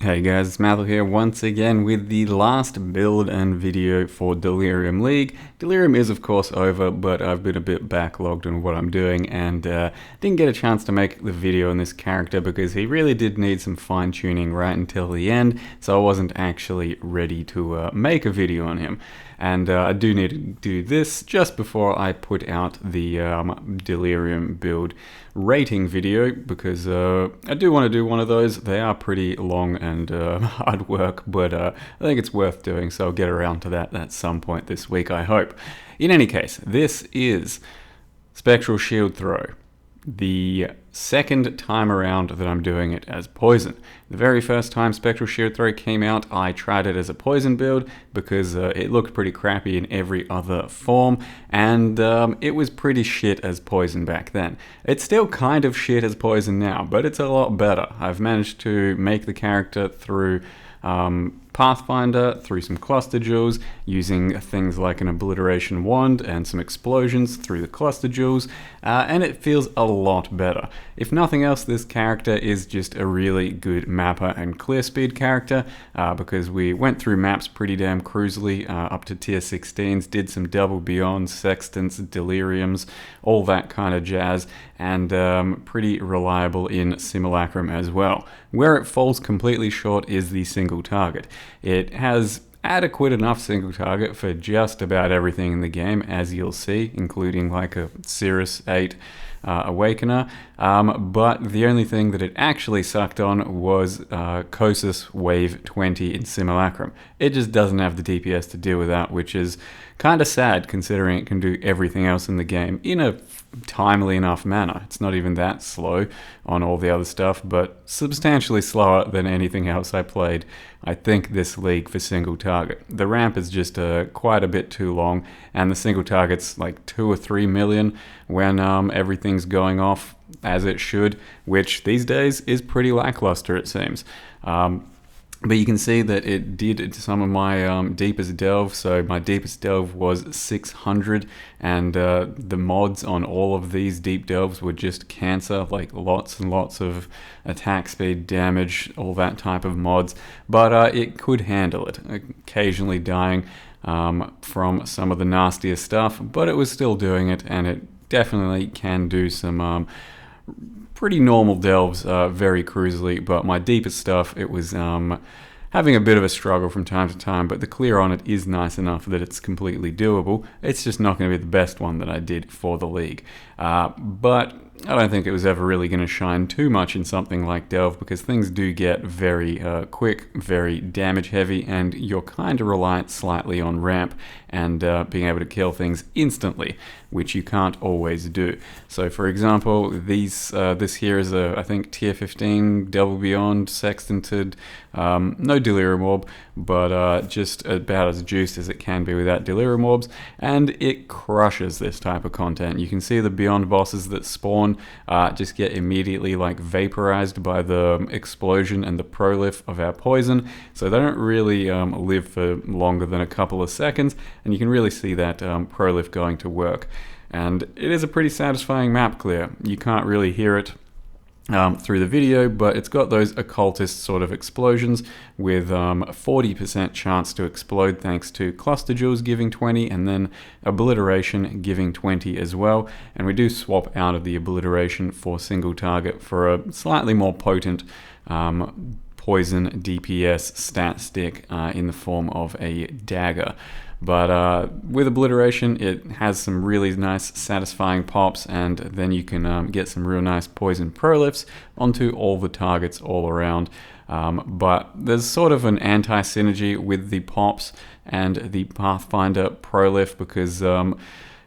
Hey guys, it's Mathel here once again with the last build and video for Delirium League. Delirium is of course over, but I've been a bit backlogged on what I'm doing and didn't get a chance to make the video on this character because he really did need some fine tuning right until the end, so I wasn't actually ready to make a video on him. And I do need to do this just before I put out the Delirium build rating video because I do want to do one of those. They are pretty long and hard work, but I think it's worth doing, so I'll get around to that at some point this week, I hope. In any case, this is Spectral Shield Throw, the second time around that I'm doing it as poison. The very first time Spectral Shield Throw came out, I tried it as a poison build because it looked pretty crappy in every other form, and it was pretty shit as poison back then. It's still kind of shit as poison now, but it's a lot better. I've managed to make the character through Pathfinder, through some cluster jewels, using things like an obliteration wand and some explosions through the cluster jewels, and it feels a lot better. If nothing else, this character is just a really good mapper and clear speed character, because we went through maps pretty damn cruisily, up to tier 16s, did some double beyond, sextants, deliriums, all that kind of jazz, and pretty reliable in simulacrum as well. Where it falls completely short is the single target. It has adequate enough single target for just about everything in the game, as you'll see, including like a Sirus 8 Awakener, but the only thing that it actually sucked on was Kosis Wave 20 in Simulacrum. It just doesn't have the DPS to deal with that, which is kind of sad considering it can do everything else in the game in a timely enough manner. It's not even that slow on all the other stuff, but substantially slower than anything else I played, I think, this league for single target. The ramp is just quite a bit too long, and the single target's like 2 or 3 million when everything's going off as it should, which these days is pretty lackluster, it seems. But you can see that it did some of my deepest delve. So my deepest delve was 600, and the mods on all of these deep delves were just cancer, like lots and lots of attack speed, damage, all that type of mods. But it could handle it, occasionally dying from some of the nastiest stuff, but it was still doing it, and it definitely can do some pretty normal delves very cruisily. But my deepest stuff, it was having a bit of a struggle from time to time, but the clear on it is nice enough that it's completely doable. It's just not going to be the best one that I did for the league. But I don't think it was ever really going to shine too much in something like Delve, because things do get very quick, very damage heavy, and you're kind of reliant slightly on ramp and being able to kill things instantly, which you can't always do. So for example, this here is I think tier 15 Double Beyond Sextanted, no Delirium Orb, but just about as juiced as it can be without Delirium Orbs, and it crushes this type of content. You can see the Beyond bosses that spawn just get immediately like vaporized by the explosion and the prolif of our poison, so they don't really live for longer than a couple of seconds, and you can really see that prolif going to work. And it is a pretty satisfying map clear. You can't really hear it through the video, but it's got those occultist sort of explosions with 40% chance to explode thanks to cluster jewels giving 20, and then obliteration giving 20 as well. And we do swap out of the obliteration for single target for a slightly more potent poison DPS stat stick in the form of a dagger. But with obliteration, it has some really nice satisfying pops, and then you can get some real nice poison prolifs onto all the targets all around. But there's sort of an anti-synergy with the pops and the Pathfinder prolif, because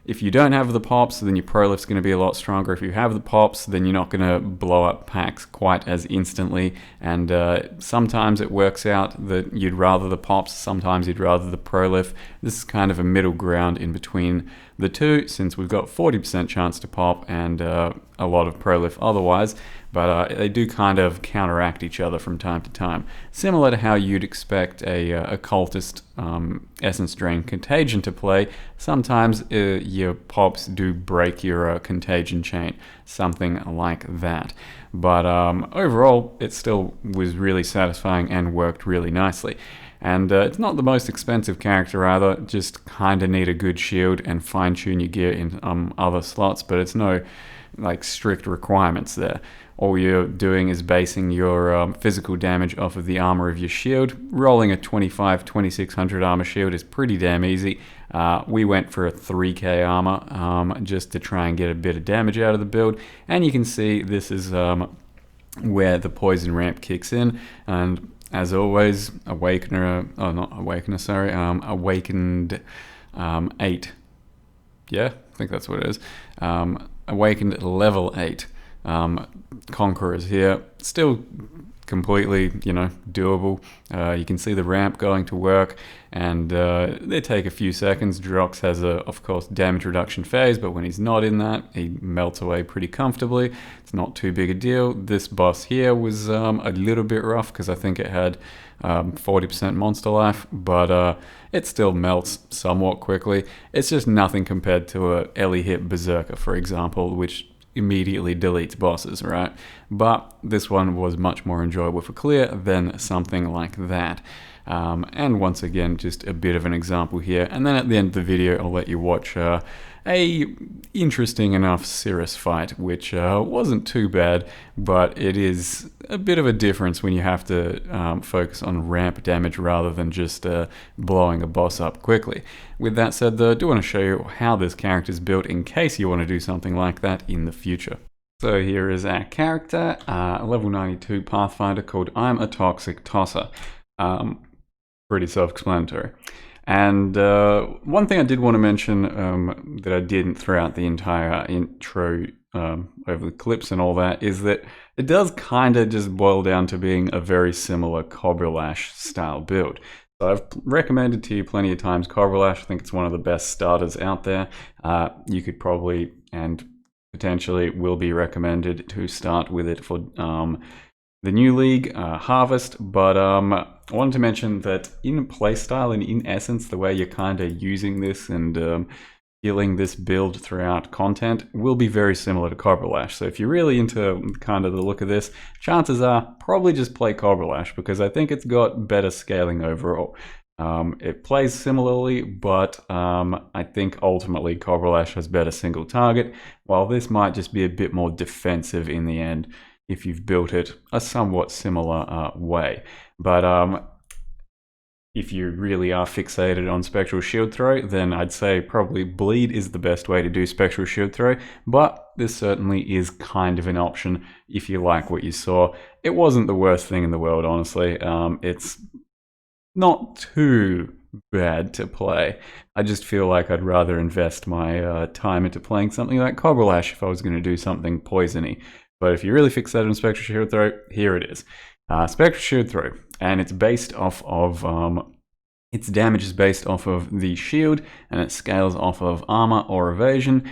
if you don't have the pops, then your prolif's going to be a lot stronger. If you have the pops, then you're not going to blow up packs quite as instantly, and sometimes it works out that you'd rather the pops, sometimes you'd rather the prolif. This is kind of a middle ground in between the two, since we've got 40% chance to pop and a lot of prolif otherwise. but they do kind of counteract each other from time to time. Similar to how you'd expect a cultist essence drain contagion to play, sometimes your pops do break your contagion chain, something like that. But overall, it still was really satisfying and worked really nicely. And it's not the most expensive character either, just kind of need a good shield and fine-tune your gear in other slots, but it's no like strict requirements there. All you're doing is basing your physical damage off of the armor of your shield. Rolling a 2600 armor shield is pretty damn easy. We went for a 3k armor just to try and get a bit of damage out of the build, and you can see this is where the poison ramp kicks in. And as always, Awakened 8. Yeah, I think that's what it is. Awakened level 8. Conquerors here. Still completely, doable. You can see the ramp going to work, and they take a few seconds. Drox has of course, damage reduction phase, but when he's not in that, he melts away pretty comfortably. It's not too big a deal. This boss here was a little bit rough because I think it had 40% monster life, but it still melts somewhat quickly. It's just nothing compared to a Ellie hit Berserker, for example, which immediately deletes bosses, right? But this one was much more enjoyable for clear than something like that. And once again, just a bit of an example here. And then at the end of the video, I'll let you watch a interesting enough Sirus fight, which wasn't too bad, but it is a bit of a difference when you have to focus on ramp damage rather than just blowing a boss up quickly. With that said, though, I do want to show you how this character is built in case you want to do something like that in the future. So here is our character, a level 92 Pathfinder called I'm a Toxic Tosser. Pretty self-explanatory. And one thing I did want to mention that I didn't throughout the entire intro over the clips and all that is that it does kind of just boil down to being a very similar Cobra Lash style build. So I've recommended to you plenty of times Cobra Lash. I think it's one of the best starters out there. You could probably and potentially will be recommended to start with it for the new league, Harvest, but I wanted to mention that in playstyle and in essence, the way you're kind of using this and feeling this build throughout content will be very similar to Cobra Lash. So if you're really into kind of the look of this, chances are probably just play Cobra Lash because I think it's got better scaling overall. It plays similarly, but I think ultimately Cobra Lash has better single target, while this might just be a bit more defensive in the end if you've built it a somewhat similar way. But if you really are fixated on Spectral Shield Throw, then I'd say probably Bleed is the best way to do Spectral Shield Throw, but this certainly is kind of an option if you like what you saw. It wasn't the worst thing in the world, honestly. It's not too bad to play. I just feel like I'd rather invest my time into playing something like Cobra Lash if I was going to do something poisony. But if you're really fixated on Spectral Shield Throw, here it is. Spectral Shield Throw, and it's based off of, its damage is based off of the shield, and it scales off of armor or evasion.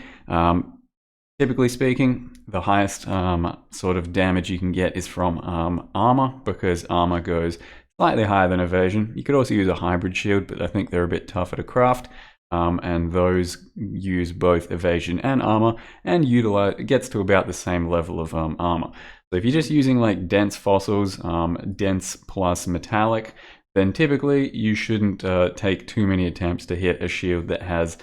Typically speaking, the highest sort of damage you can get is from armor, because armor goes slightly higher than evasion. You could also use a hybrid shield, but I think they're a bit tougher to craft. And those use both evasion and armor, and it gets to about the same level of armor. So if you're just using like dense fossils, dense plus metallic, then typically you shouldn't take too many attempts to hit a shield that has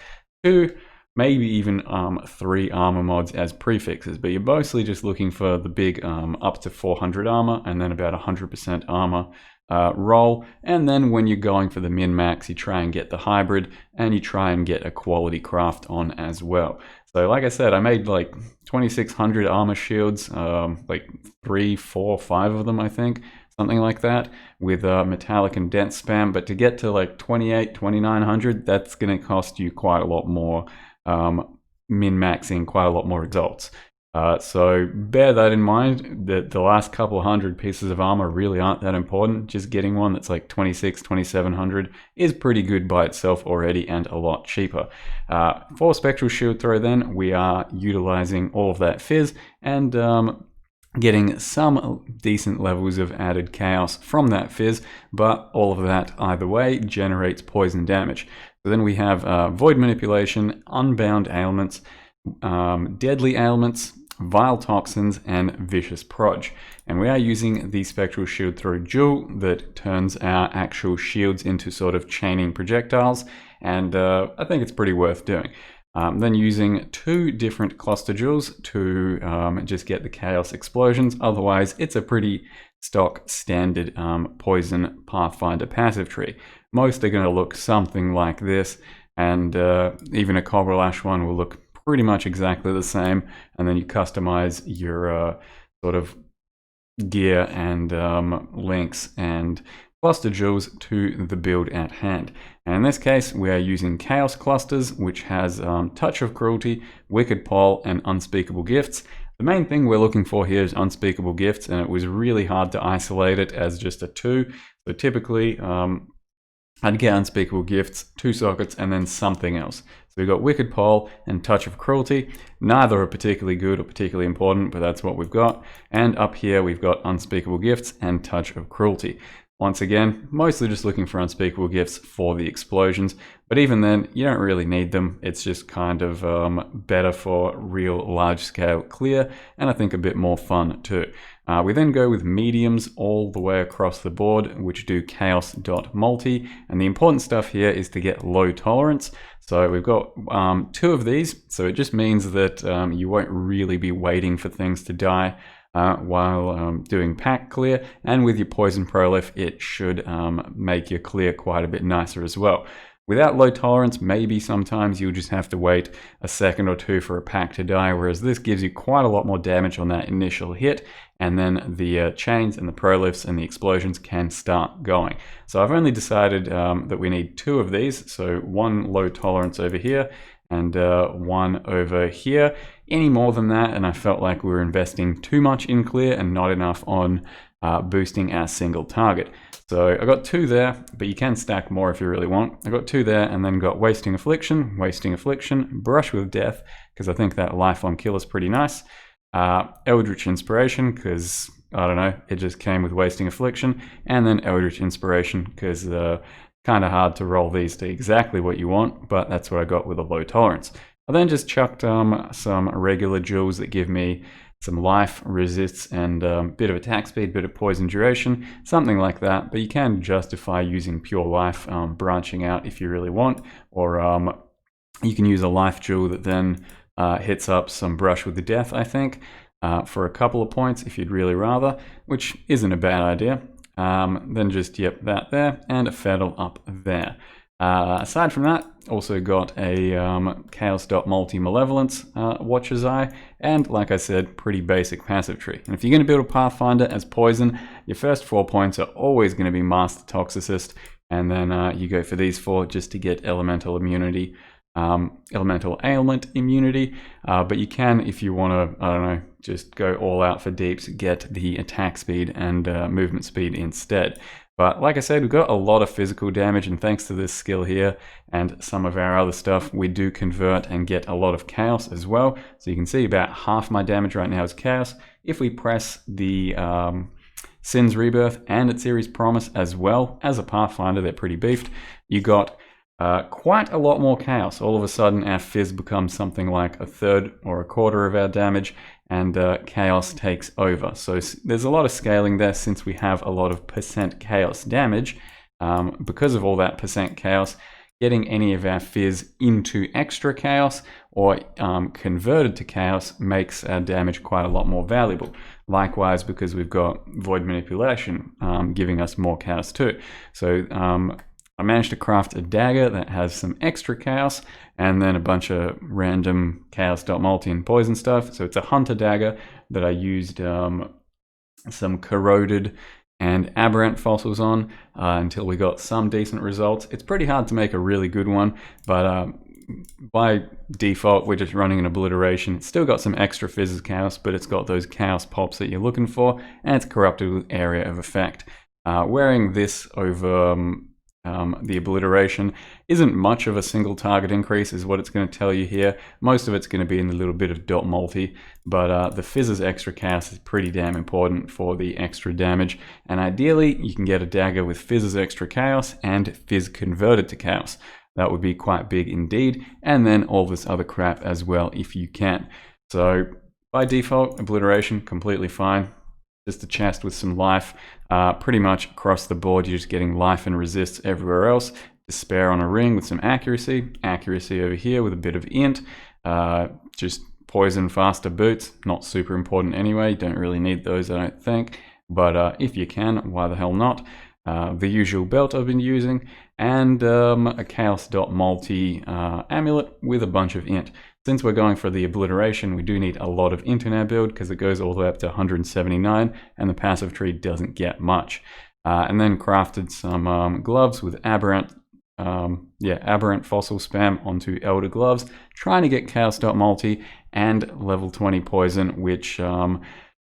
2, maybe even 3 armor mods as prefixes, but you're mostly just looking for the big up to 400 armor and then about 100% armor roll. And then when you're going for the min-max, you try and get the hybrid and you try and get a quality craft on as well. So like I said, I made like 2600 armor shields, like 3, 4, 5 of them, I think, something like that, with metallic and dense spam. But to get to like 2900, that's going to cost you quite a lot more, min-maxing quite a lot more results. So bear that in mind, that the last couple 100 pieces of armor really aren't that important. Just getting one that's like 2700 is pretty good by itself already and a lot cheaper. For Spectral Shield Throw then, we are utilizing all of that fizz, and getting some decent levels of added chaos from that fizz, but all of that either way generates poison damage. So then we have void manipulation, unbound ailments, deadly ailments, vile toxins, and vicious proj. And we are using the Spectral Shield Throw Jewel that turns our actual shields into sort of chaining projectiles, and I think it's pretty worth doing. Then using 2 different cluster jewels to just get the chaos explosions. Otherwise, it's a pretty stock standard poison Pathfinder passive tree. Most are going to look something like this, and even a Cobra Lash one will look pretty much exactly the same. And then you customize your sort of gear and links and cluster jewels to the build at hand. And in this case, we are using Chaos Clusters, which has Touch of Cruelty, Wicked Pole, and Unspeakable Gifts. The main thing we're looking for here is Unspeakable Gifts, and it was really hard to isolate it as just a 2. So typically, I'd get Unspeakable Gifts, 2 sockets, and then something else. So we've got Wicked Pole and Touch of Cruelty. Neither are particularly good or particularly important, but that's what we've got. And up here, we've got Unspeakable Gifts and Touch of Cruelty. Once again, mostly just looking for Unspeakable Gifts for the explosions, but even then, you don't really need them. It's just kind of better for real large-scale clear, and I think a bit more fun too. We then go with mediums all the way across the board, which do chaos.multi, and the important stuff here is to get low tolerance. So we've got 2 of these, so it just means that you won't really be waiting for things to die while doing pack clear, and with your poison prolif it should make your clear quite a bit nicer as well. Without low tolerance, maybe sometimes you'll just have to wait a second or 2 for a pack to die, whereas this gives you quite a lot more damage on that initial hit, and then the chains and the prolifs and the explosions can start going. So I've only decided that we need 2 of these, so 1 low tolerance over here and 1 over here. Any more than that, and I felt like we were investing too much in clear and not enough on boosting our single target. So I got 2 there, but you can stack more if you really want. I got 2 there, and then got Wasting Affliction, Brush with Death, because I think that life on kill is pretty nice. Eldritch Inspiration, because, I don't know, it just came with Wasting Affliction, and then Eldritch Inspiration, because kind of hard to roll these to exactly what you want, but that's what I got with a low tolerance. I then just chucked some regular jewels that give me some life, resists, and a bit of attack speed, bit of poison duration, something like that. But you can justify using pure life, branching out if you really want, or you can use a life jewel that then hits up some Brush with the Death, I think, for a couple of points if you'd really rather, which isn't a bad idea. Then just, yep, that there, and a Fatal up there. Aside from that, also got a chaos.multi malevolence Watcher's Eye, and like I said, pretty basic passive tree. And if you're going to build a Pathfinder as poison, your first 4 points are always going to be Master Toxicist, and then you go for these 4 just to get elemental immunity, elemental ailment immunity, but you can, if you want to, I don't know, just go all out for deeps, get the attack speed and movement speed instead. But like I said, we've got a lot of physical damage, and thanks to this skill here and some of our other stuff, we do convert and get a lot of chaos as well. So you can see about half my damage right now is chaos. If we press the Sin's Rebirth and its Series Promise as well, as a Pathfinder, they're pretty beefed, you got quite a lot more chaos. All of a sudden our fizz becomes something like 1/3 or 1/4 of our damage, and chaos takes over. So there's a lot of scaling there since we have a lot of % chaos damage. Because of all that % chaos, getting any of our fizz into extra chaos or converted to chaos makes our damage quite a lot more valuable. Likewise, because we've got void manipulation giving us more chaos too. So I managed to craft a dagger that has some extra chaos and then a bunch of random chaos.multi and poison stuff. So it's a hunter dagger that I used some corroded and aberrant fossils on until we got some decent results. It's pretty hard to make a really good one, but by default we're just running an obliteration. It's still got some extra fizz chaos, but it's got those chaos pops that you're looking for, and it's corrupted with area of effect. Wearing this over The obliteration isn't much of a single target increase is what it's going to tell you here. Most of it's going to be in a little bit of dot multi, but the Fizz's extra chaos is pretty damn important for the extra damage, and ideally you can get a dagger with Fizz's extra chaos and Fizz converted to chaos. That would be quite big indeed, and then all this other crap as well if you can. So by default, obliteration, completely fine. Just a chest with some life. Pretty much across the board, you're just getting life and resists everywhere else. Despair on a ring with some accuracy. Accuracy over here with a bit of int. Just poison, faster boots. Not super important anyway. Don't really need those, I don't think. But if you can, why the hell not? The usual belt I've been using. And a chaos.multi amulet with a bunch of int. Since we're going for the obliteration, we do need a lot of int in our build because it goes all the way up to 179 and the passive tree doesn't get much. And then crafted some gloves with aberrant fossil spam onto elder gloves, trying to get chaos.multi and level 20 poison, which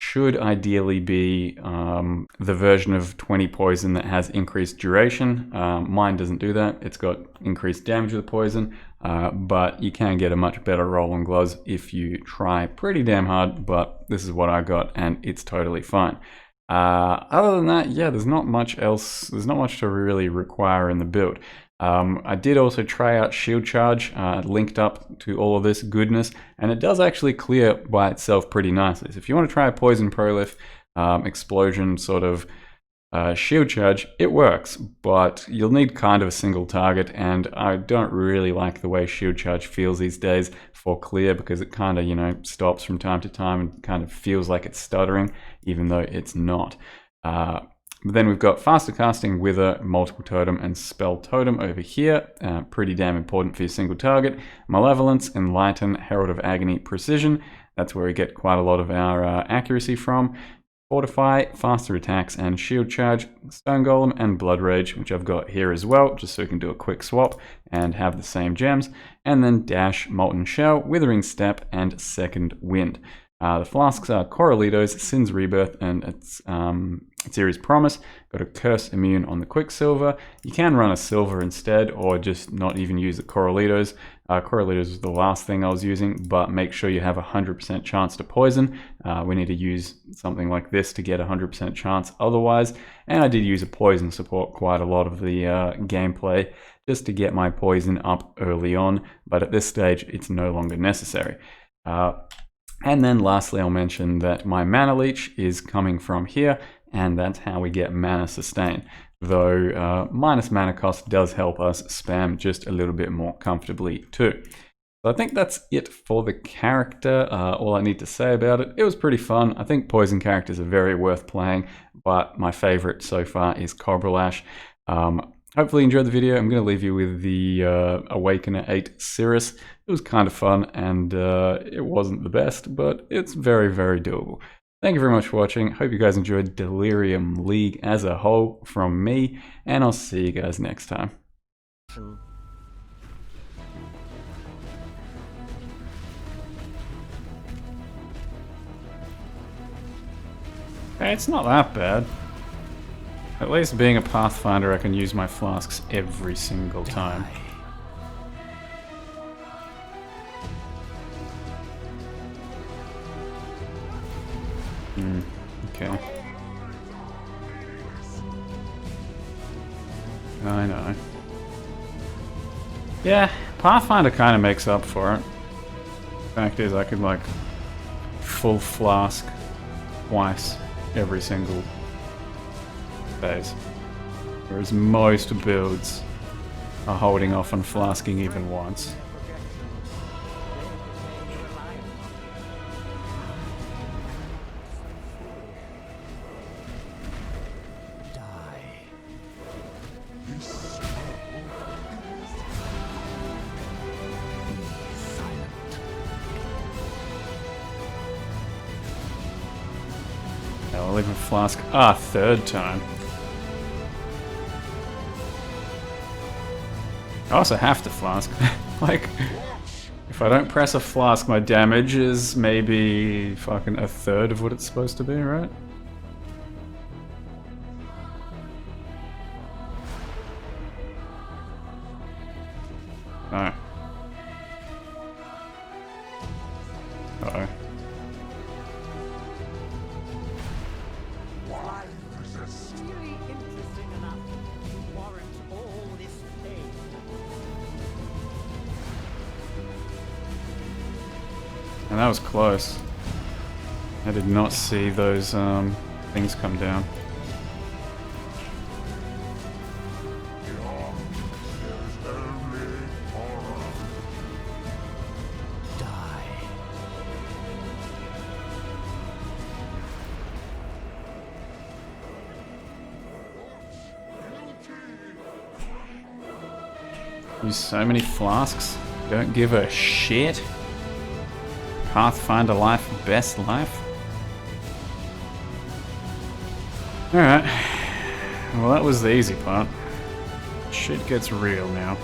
should ideally be the version of 20 poison that has increased duration. Mine doesn't do that. It's got increased damage with poison, but you can get a much better roll on gloves if you try pretty damn hard, but this is what I got and it's totally fine. Other than that, yeah, there's not much else. There's not much to really require in the build. I did also try out shield charge, linked up to all of this goodness, and it does actually clear by itself pretty nicely. So if you want to try a poison prolif explosion sort of shield charge, it works, but you'll need kind of a single target, and I don't really like the way shield charge feels these days for clear, because it kind of, you know, stops from time to time and kind of feels like it's stuttering, even though it's not. But then we've got faster casting, wither, multiple totem, and spell totem over here. Pretty damn important for your single target. Malevolence, enlighten, herald of agony, precision. That's where we get quite a lot of our accuracy from. Fortify, faster attacks, and shield charge. Stone golem and blood rage, which I've got here as well, just so we can do a quick swap and have the same gems. And then dash, molten shell, withering step, and second wind. The flasks are Corralitos, Sin's Rebirth, and its Series Promise. Got a Curse Immune on the Quicksilver. You can run a Silver instead, or just not even use the Corralitos. Corralitos was the last thing I was using, but make sure you have a 100% chance to poison. We need to use something like this to get a 100% chance otherwise. And I did use a poison support quite a lot of the gameplay, just to get my poison up early on, but at this stage it's no longer necessary. And then lastly, I'll mention that my mana leech is coming from here, and that's how we get mana sustain. Though minus mana cost does help us spam just a little bit more comfortably too. So I think that's it for the character, all I need to say about it. It was pretty fun. I think poison characters are very worth playing, but my favorite so far is Cobra Lash. Hopefully you enjoyed the video. I'm going to leave you with the Awakener 8 Sirus. It was kind of fun, and it wasn't the best, but it's very, very doable. Thank you very much for watching. Hope you guys enjoyed Delirium League as a whole from me, and I'll see you guys next time. Hey, it's not that bad. At least being a Pathfinder, I can use my flasks every single time. Okay. I know. Yeah, Pathfinder kind of makes up for it. Fact is, I could like full flask twice every single phase, whereas most builds are holding off on flasking even once. I'll even flask a third time. I also have to flask. Like, if I don't press a flask, my damage is maybe fucking a third of what it's supposed to be, right? No. Uh-oh. Really interesting enough to warrant all this pain. And that was close. I did not see those things come down. Use so many flasks. Don't give a shit. Pathfinder life, best life. Alright. Well, that was the easy part. Shit gets real now.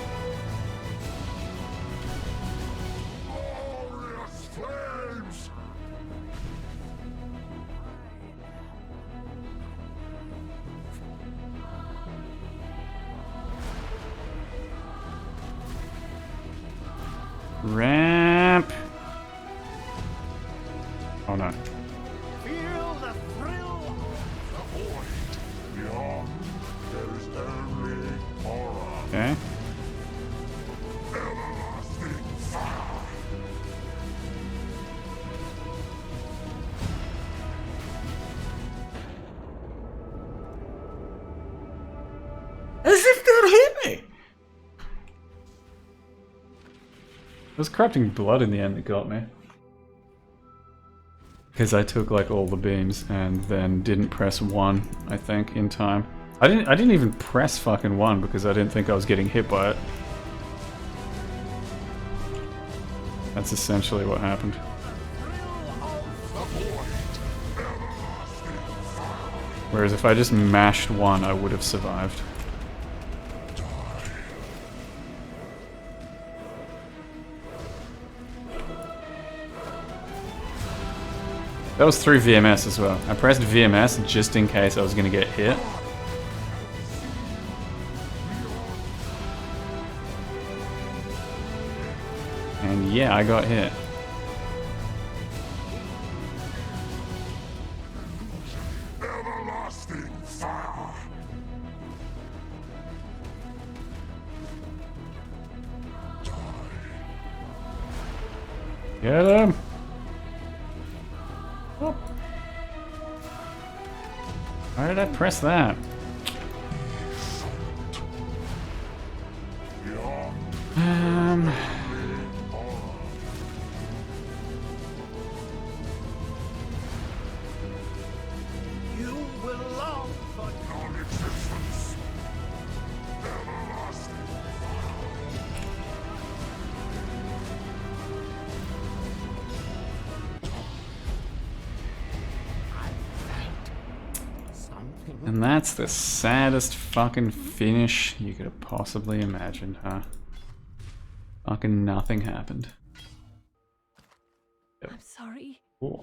Ramp! Oh no. Feel the thrill of the void. Beyond, there is only horror. Okay. Everlasting fire. As if that hit me! It was corrupting blood in the end that got me. Because I took like all the beams and then didn't press 1, I think, in time. I didn't even press fucking 1 because I didn't think I was getting hit by it. That's essentially what happened. Whereas if I just mashed 1, I would have survived. That was through VMS as well. I pressed VMS just in case I was going to get hit. And yeah, I got hit. Everlasting fire. Get him! Why did I press that? You will long for Non-existence. Everlasting something. And that's the saddest fucking finish you could have possibly imagined, huh? Fucking nothing happened. I'm sorry. Cool.